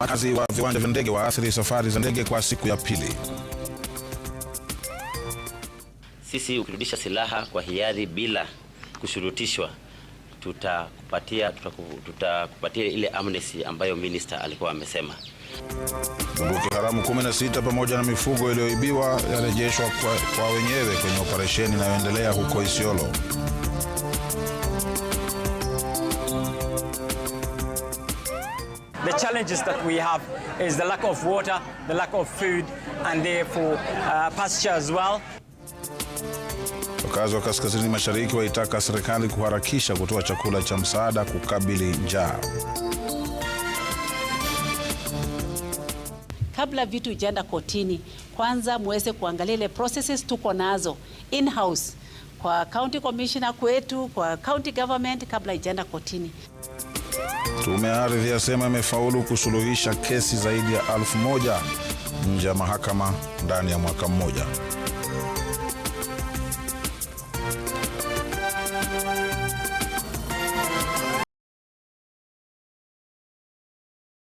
Wakazi wa viwanja vya ndege waathiri safari za ndege kwa siku ya pili. Sisi ukirudisha silaha kwa hiari bila kushurutishwa, tutakupatia ile amnesty ambayo minister alikuwa amesema. Bunduki haramu 16 pamoja na mifugo iliyoibiwa yarejeshwa kwa wenyewe kwenye operesheni inayoendelea huko Isiolo. The challenges that we have is the lack of water, the lack of food, and therefore pasture as well. Wakazi wa kaskazini mashariki waitaka serikali kuharakisha kutoa chakula cha msaada kukabili njaa. Kabla vitu ijaenda kotini, kwanza muweze kuangalia ile processes tuko nazo in-house kwa county commissioner kwetu, kwa county government kabla ijaenda kotini. Tume ya ardhi yasema imefaulu kusuluhisha kesi zaidi ya 1000 nje ya mahakama ndani ya mwaka mmoja.